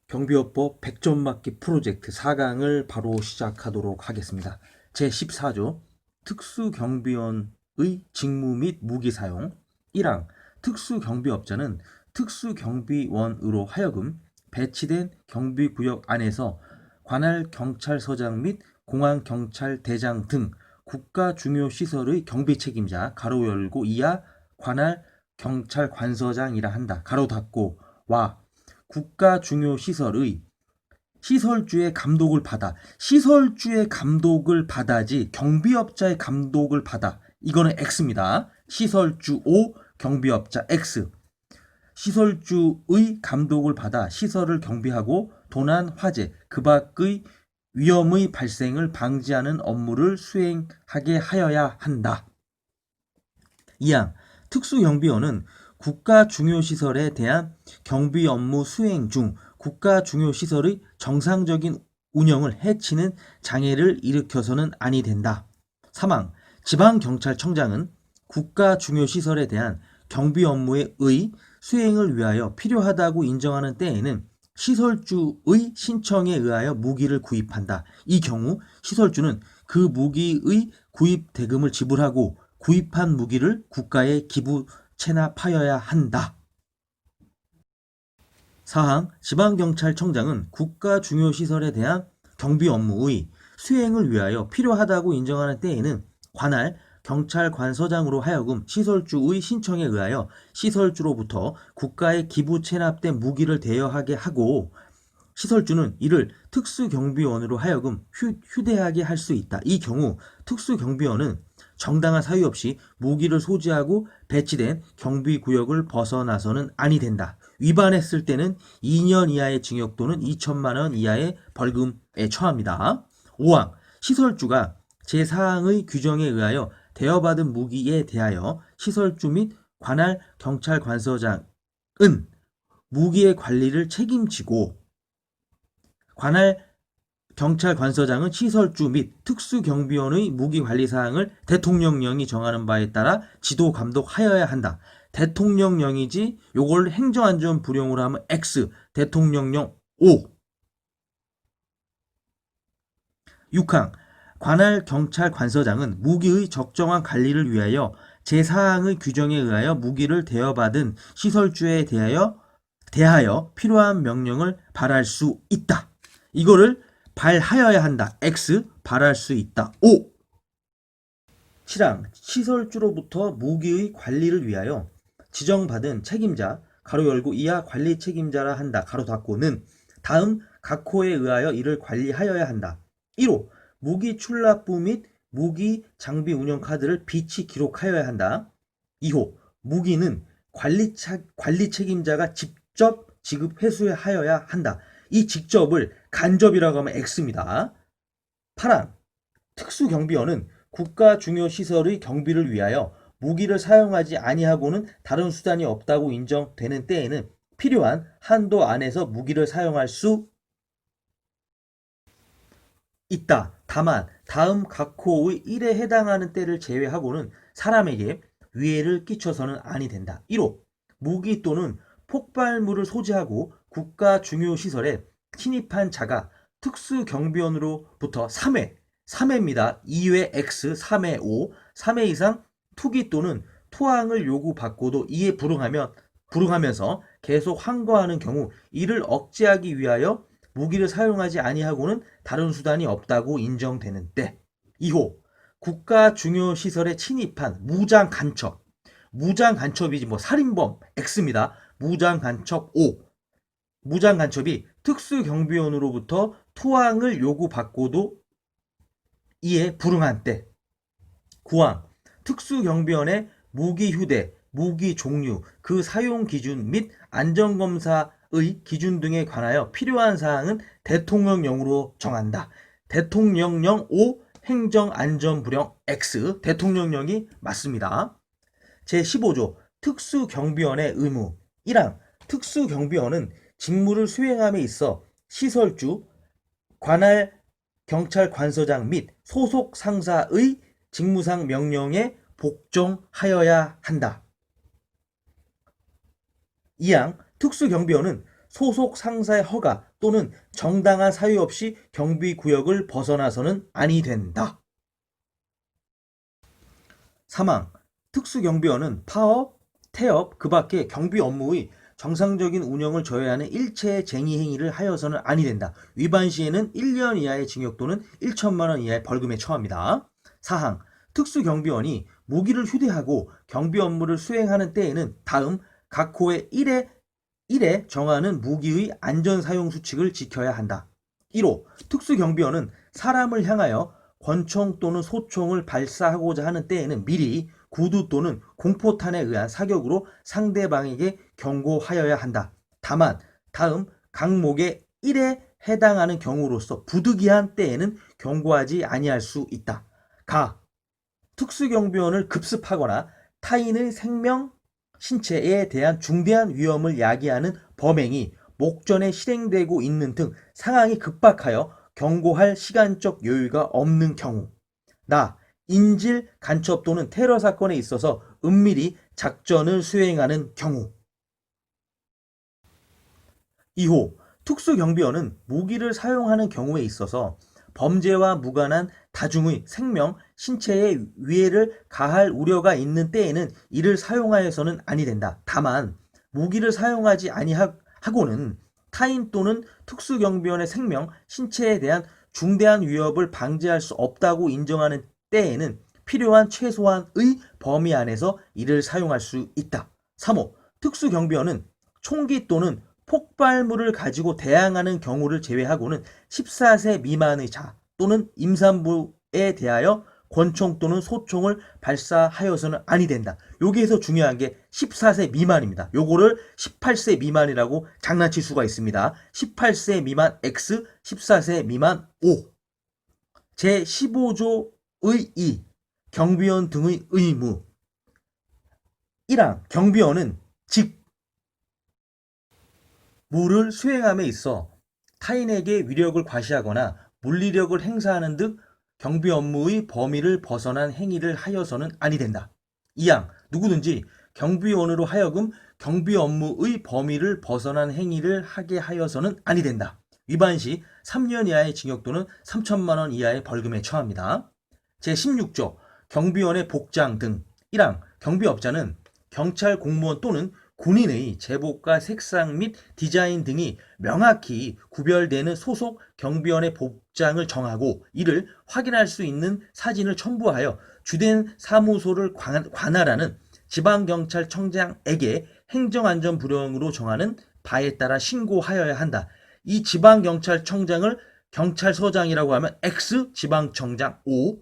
경비업법 100점 맞기 프로젝트 4강을 바로 시작하도록 하겠습니다. 제14조 특수경비원의 직무 및 무기 사용 1항 특수경비업자는 특수경비원으로 하여금 배치된 경비구역 안에서 관할 경찰서장 및 공안경찰대장 등 국가 중요 시설의 경비 책임자 가로 열고 이하 관할 경찰관서장이라 한다. 가로 닫고 와 국가 중요 시설의 시설주의 감독을 받아. 시설주의 감독을 받아지 경비업자의 감독을 받아. 이거는 X입니다. 시설주 O, 경비업자 X. 시설주의 감독을 받아 시설을 경비하고 도난, 화재, 그 밖의 위험의 발생을 방지하는 업무를 수행하게 하여야 한다. 2항 특수경비원은 국가 중요시설에 대한 경비 업무 수행 중 국가 중요시설의 정상적인 운영을 해치는 장애를 일으켜서는 아니 된다. 3항 지방경찰청장은 국가 중요시설에 대한 경비 업무의 수행을 위하여 필요하다고 인정하는 때에는 시설주의 신청에 의하여 무기를 구입한다. 이 경우 시설주는 그 무기의 구입 대금을 지불하고 구입한 무기를 국가에 기부 체납하여야 한다. 4항 지방경찰청장은 국가 중요시설에 대한 경비 업무의 수행을 위하여 필요하다고 인정하는 때에는 관할 경찰관서장으로 하여금 시설주의 신청에 의하여 시설주로부터 국가에 기부 체납된 무기를 대여하게 하고 시설주는 이를 특수경비원으로 하여금 휴대하게 할 수 있다. 이 경우 특수경비원은 정당한 사유 없이 무기를 소지하고 배치된 경비구역을 벗어나서는 아니 된다. 위반했을 때는 2년 이하의 징역 또는 2천만 원 이하의 벌금에 처합니다. 5항 시설주가 제4항의 규정에 의하여 대여받은 무기에 대하여 시설주 및 관할 경찰관서장은 무기의 관리를 책임지고 관할 경찰관서장은 시설주 및 특수경비원의 무기관리사항을 대통령령이 정하는 바에 따라 지도 감독하여야 한다. 대통령령이지 요걸 행정안전부령으로 하면 X, 대통령령 O. 6항 관할 경찰관서장은 무기의 적정한 관리를 위하여 제4항의 규정에 의하여 무기를 대여받은 시설주에 대하여 필요한 명령을 발할 수 있다. 이거를 발하여야 한다. X 발할 수 있다. O. 7항 시설주로부터 무기의 관리를 위하여 지정받은 책임자 가로 열고 이하 관리 책임자라 한다. 가로 닫고는 다음 각호에 의하여 이를 관리하여야 한다. 1호 무기 출납부 및 무기 장비 운영 카드를 비치 기록하여야 한다. 2호 무기는 관리 책임자가 직접 지급 회수하여야 한다. 이 직접을 간접이라고 하면 X입니다. 8항 특수경비원은 국가 중요시설의 경비를 위하여 무기를 사용하지 아니하고는 다른 수단이 없다고 인정되는 때에는 필요한 한도 안에서 무기를 사용할 수 있다. 다만 다음 각호의 1에 해당하는 때를 제외하고는 사람에게 위해를 끼쳐서는 아니 된다. 1호 무기 또는 폭발물을 소지하고 국가 중요시설에 침입한 자가 특수경비원으로부터 3회입니다. 2회 X, 3회 O, 3회 이상 투기 또는 토항을 요구받고도 이에 불응하면서 계속 항거하는 경우 이를 억제하기 위하여 무기를 사용하지 아니하고는 다른 수단이 없다고 인정되는 때. 2호 국가 중요시설에 침입한 무장간첩이지 뭐 살인범 X입니다. 무장간첩 O. 무장간첩이 특수경비원으로부터 토항을 요구받고도 이에 불응한 때. 9항 특수경비원의 무기 휴대, 무기 종류, 그 사용 기준 및 안전검사의 기준 등에 관하여 필요한 사항은 대통령령으로 정한다. 대통령령 O 행정안전부령 X 대통령령이 맞습니다. 제15조 특수경비원의 의무 1항 특수경비원은 직무를 수행함에 있어 시설주, 관할 경찰관서장 및 소속 상사의 직무상 명령에 복종하여야 한다. 2항 특수경비원은 소속 상사의 허가 또는 정당한 사유 없이 경비구역을 벗어나서는 아니 된다. 사망. 특수경비원은 파업, 태업, 그 밖에 경비 업무의 정상적인 운영을 저해하는 일체의 쟁의 행위를 하여서는 아니 된다. 위반 시에는 1년 이하의 징역 또는 1천만 원 이하의 벌금에 처합니다. 사항. 특수경비원이 무기를 휴대하고 경비 업무를 수행하는 때에는 다음 각 호의 1에 정하는 무기의 안전사용 수칙을 지켜야 한다. 1호. 특수경비원은 사람을 향하여 권총 또는 소총을 발사하고자 하는 때에는 미리 구두 또는 공포탄에 의한 사격으로 상대방에게 경고하여야 한다. 다만 다음 강목의 1에 해당하는 경우로서 부득이한 때에는 경고하지 아니할 수 있다. 가. 특수경비원을 급습하거나 타인의 생명, 신체에 대한 중대한 위험을 야기하는 범행이 목전에 실행되고 있는 등 상황이 급박하여 경고할 시간적 여유가 없는 경우. 나. 인질, 간첩 또는 테러 사건에 있어서 은밀히 작전을 수행하는 경우. 2호. 특수경비원은 무기를 사용하는 경우에 있어서 범죄와 무관한 다중의 생명, 신체에 위해를 가할 우려가 있는 때에는 이를 사용하여서는 아니 된다. 다만 무기를 사용하지 아니하고는 타인 또는 특수경비원의 생명, 신체에 대한 중대한 위협을 방지할 수 없다고 인정하는 때에는 필요한 최소한의 범위 안에서 이를 사용할 수 있다. 3호. 특수경비원은 총기 또는 폭발물을 가지고 대항하는 경우를 제외하고는 14세 미만의 자 또는 임산부에 대하여 권총 또는 소총을 발사하여서는 아니 된다. 여기에서 중요한 게 14세 미만입니다. 요거를 18세 미만이라고 장난칠 수가 있습니다. 18세 미만 X, 14세 미만 O. 제15조의 2. 경비원 등의 의무. 1항. 경비원은 직무를 수행함에 있어 타인에게 위력을 과시하거나 물리력을 행사하는 등 경비 업무의 범위를 벗어난 행위를 하여서는 아니 된다. 2항. 누구든지 경비원으로 하여금 경비 업무의 범위를 벗어난 행위를 하게 하여서는 아니 된다. 위반 시 3년 이하의 징역 또는 3천만 원 이하의 벌금에 처합니다. 제16조 경비원의 복장 등. 1항. 경비업자는 경찰 공무원 또는 군인의 제복과 색상 및 디자인 등이 명확히 구별되는 소속 경비원의 복장을 정하고 이를 확인할 수 있는 사진을 첨부하여 주된 사무소를 관할하는 지방경찰청장에게 행정안전부령으로 정하는 바에 따라 신고하여야 한다. 이 지방경찰청장을 경찰서장이라고 하면 X 지방청장 O.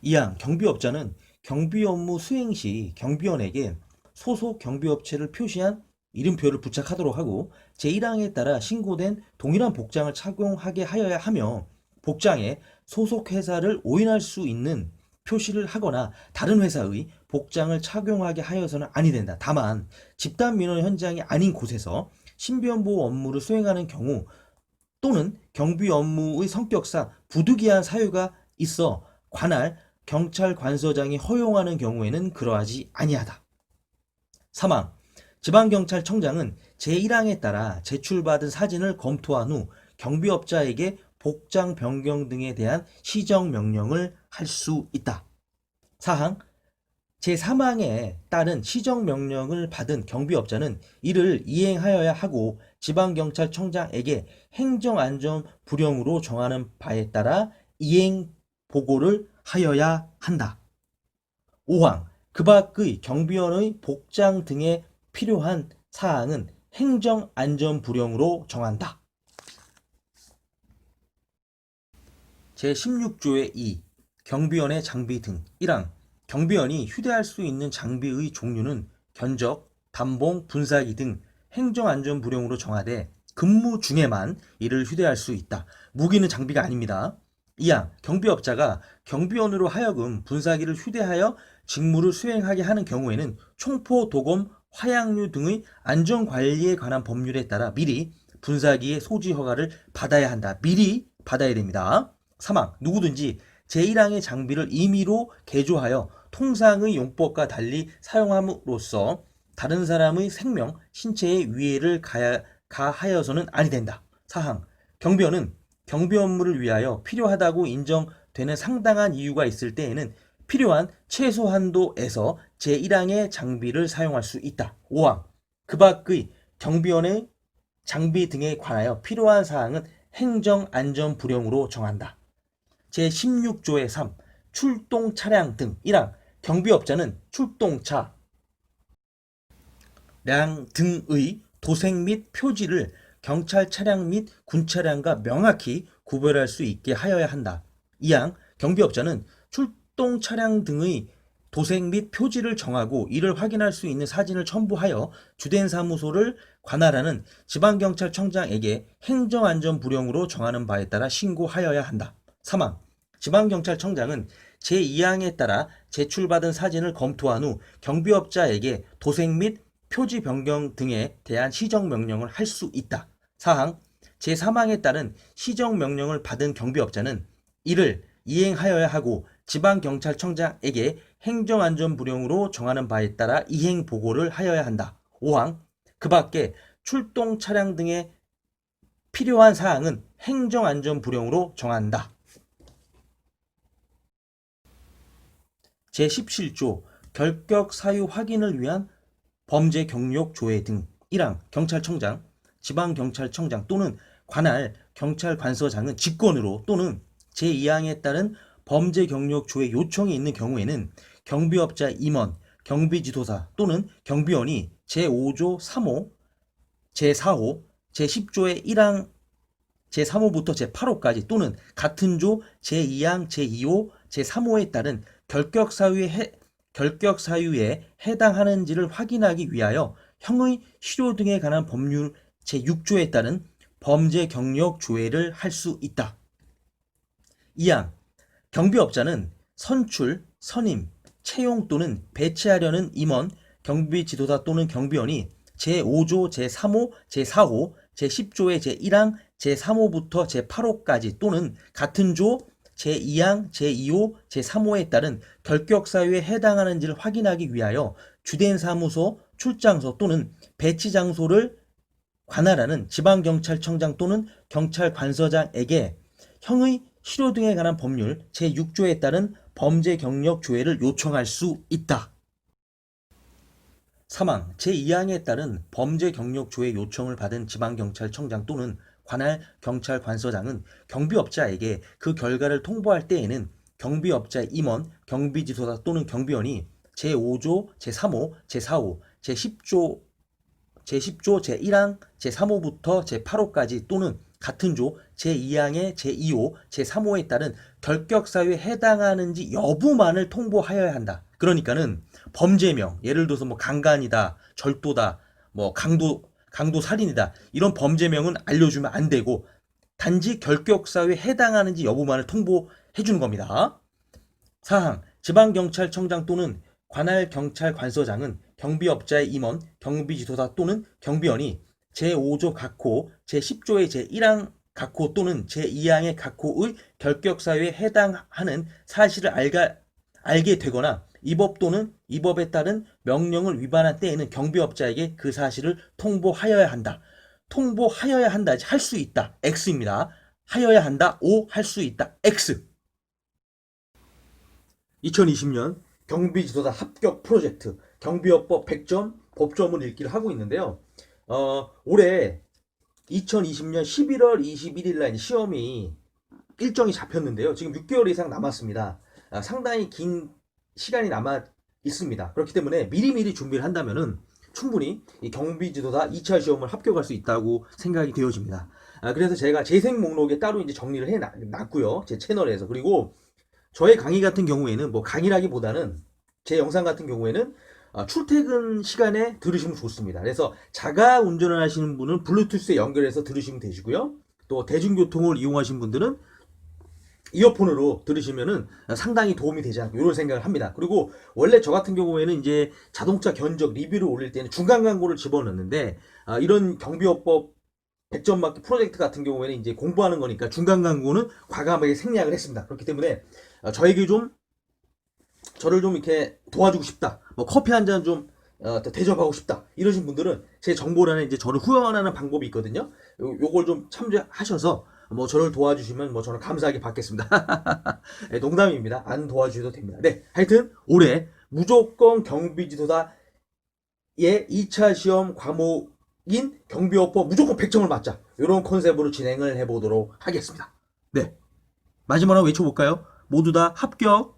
2항. 경비업자는 경비 업무 수행 시 경비원에게 소속 경비업체를 표시한 이름표를 부착하도록 하고 제1항에 따라 신고된 동일한 복장을 착용하게 하여야 하며 복장에 소속 회사를 오인할 수 있는 표시를 하거나 다른 회사의 복장을 착용하게 하여서는 아니 된다. 다만 집단 민원 현장이 아닌 곳에서 신변보호 업무를 수행하는 경우 또는 경비 업무의 성격상 부득이한 사유가 있어 관할 경찰관서장이 허용하는 경우에는 그러하지 아니하다. 사망. 지방경찰청장은 제1항에 따라 제출받은 사진을 검토한 후 경비업자에게 복장 변경 등에 대한 시정명령을 할 수 있다. 사항. 제3항에 따른 시정명령을 받은 경비업자는 이를 이행하여야 하고 지방경찰청장에게 행정안전부령으로 정하는 바에 따라 이행 보고를 하여야 한다. 5항. 그 밖의 경비원의 복장 등에 필요한 사항은 행정안전부령으로 정한다. 제16조의 2. 경비원의 장비 등. 1항. 경비원이 휴대할 수 있는 장비의 종류는 견적, 단봉, 분사기 등 행정안전부령으로 정하되 근무 중에만 이를 휴대할 수 있다. 무기는 장비가 아닙니다. 2항. 경비업자가 경비원으로 하여금 분사기를 휴대하여 직무를 수행하게 하는 경우에는 총포, 도검, 화약류 등의 안전관리에 관한 법률에 따라 미리 분사기의 소지 허가를 받아야 한다. 미리 받아야 됩니다. 3항. 누구든지 제1항의 장비를 임의로 개조하여 통상의 용법과 달리 사용함으로써 다른 사람의 생명, 신체에 위해를 가하여서는 아니 된다. 사항, 경비원은 경비 업무를 위하여 필요하다고 인정되는 상당한 이유가 있을 때에는 필요한 최소한도에서 제1항의 장비를 사용할 수 있다. 5항, 그 밖의 경비원의 장비 등에 관하여 필요한 사항은 행정안전부령으로 정한다. 제16조의 3. 출동 차량 등 1항 경비업자는 출동차 량 등의 도색 및 표지를 경찰 차량 및 군 차량과 명확히 구별할 수 있게 하여야 한다. 2항 경비업자는 출동 차량 등의 도색 및 표지를 정하고 이를 확인할 수 있는 사진을 첨부하여 주된 사무소를 관할하는 지방경찰청장에게 행정안전부령으로 정하는 바에 따라 신고하여야 한다. 3항 지방경찰청장은 제2항에 따라 제출받은 사진을 검토한 후 경비업자에게 도색 및 표지 변경 등에 대한 시정명령을 할 수 있다. 4항 제3항에 따른 시정명령을 받은 경비업자는 이를 이행하여야 하고 지방경찰청장에게 행정안전부령으로 정하는 바에 따라 이행 보고를 하여야 한다. 5항 그 밖에 출동 차량 등에 필요한 사항은 행정안전부령으로 정한다. 제17조 결격 사유 확인을 위한 범죄 경력 조회 등 1항 경찰청장, 지방경찰청장 또는 관할 경찰관서장은 직권으로 또는 제2항에 따른 범죄 경력 조회 요청이 있는 경우에는 경비업자 임원, 경비지도사 또는 경비원이 제5조 3호, 제4호, 제10조의 1항 제3호부터 제8호까지 또는 같은 조 제2항, 제2호, 제3호에 따른 결격 사유에 해당하는지를 확인하기 위하여 형의 실효 등에 관한 법률 제6조에 따른 범죄 경력 조회를 할 수 있다. 2항 경비업자는 선출, 선임, 채용 또는 배치하려는 임원, 경비지도사 또는 경비원이 제5조 제3호, 제4호, 제10조의 제1항, 제3호부터 제8호까지 또는 같은 조 제2항, 제2호, 제3호에 따른 결격 사유에 해당하는지를 확인하기 위하여 주된 사무소, 출장소 또는 배치 장소를 관할하는 지방경찰청장 또는 경찰관서장에게 형의 실효 등에 관한 법률 제6조에 따른 범죄 경력 조회를 요청할 수 있다. 3항 제2항에 따른 범죄 경력 조회 요청을 받은 지방경찰청장 또는 관할 경찰관서장은 경비업자에게 그 결과를 통보할 때에는 경비업자의 임원, 경비지도사 또는 경비원이 제5조, 제3호, 제4호, 제10조, 제1항, 제3호부터 제8호까지 또는 같은 조 제2항의 제2호, 제3호에 따른 결격 사유에 해당하는지 여부만을 통보하여야 한다. 그러니까는 범죄명, 예를 들어서 뭐 강간이다, 절도다, 뭐 강도 살인이다 이런 범죄명은 알려주면 안 되고 단지 결격 사유에 해당하는지 여부만을 통보해 주는 겁니다. 4항 지방경찰청장 또는 관할 경찰관서장은 경비업자의 임원, 경비지도사 또는 경비원이 제5조 각호, 제10조의 제1항 각호 또는 제2항의 각호의 결격 사유에 해당하는 사실을 알게 되거나 이 법 또는 이 법에 따른 명령을 위반한 때에는 경비업자에게 그 사실을 통보하여야 한다. 통보하여야 한다. 할 수 있다. X입니다. 하여야 한다. O 할 수 있다. X. 2020년 경비지도사 합격 프로젝트 경비업법 100점 법조문 읽기를 하고 있는데요. 올해 2020년 11월 21일 날 시험이 일정이 잡혔는데요. 지금 6개월 이상 남았습니다. 상당히 긴 시간이 남아 있습니다. 그렇기 때문에 미리미리 준비를 한다면은 충분히 이 경비지도사 2차 시험을 합격할 수 있다고 생각이 되어집니다. 그래서 제가 재생 목록에 따로 이제 정리를 해 놨고요. 제 채널에서. 그리고 저의 강의 같은 경우에는 뭐 강의라기보다는 제 영상 같은 경우에는 출퇴근 시간에 들으시면 좋습니다. 그래서 자가 운전을 하시는 분은 블루투스에 연결해서 들으시면 되시고요. 또 대중교통을 이용하시는 분들은 이어폰으로 들으시면은 상당히 도움이 되지 않을까 이런 생각을 합니다. 그리고 원래 저 같은 경우에는 이제 자동차 견적 리뷰를 올릴 때는 중간 광고를 집어넣는데 이런 경비업법 100점 맞기 프로젝트 같은 경우에는 이제 공부하는 거니까 중간 광고는 과감하게 생략을 했습니다. 그렇기 때문에 저에게 좀 저를 좀 이렇게 도와주고 싶다. 뭐 커피 한 잔 좀 대접하고 싶다 이러신 분들은 제 정보란에 이제 저를 후원하는 방법이 있거든요. 요걸 좀 참조하셔서 뭐 저를 도와주시면 뭐 저는 감사하게 받겠습니다. 네, 농담입니다. 안 도와주셔도 됩니다. 네, 하여튼 올해 무조건 경비지도다의 2차 시험 과목인 경비업법 무조건 100점을 맞자. 이런 컨셉으로 진행을 해보도록 하겠습니다. 네, 마지막으로 외쳐볼까요? 모두 다 합격!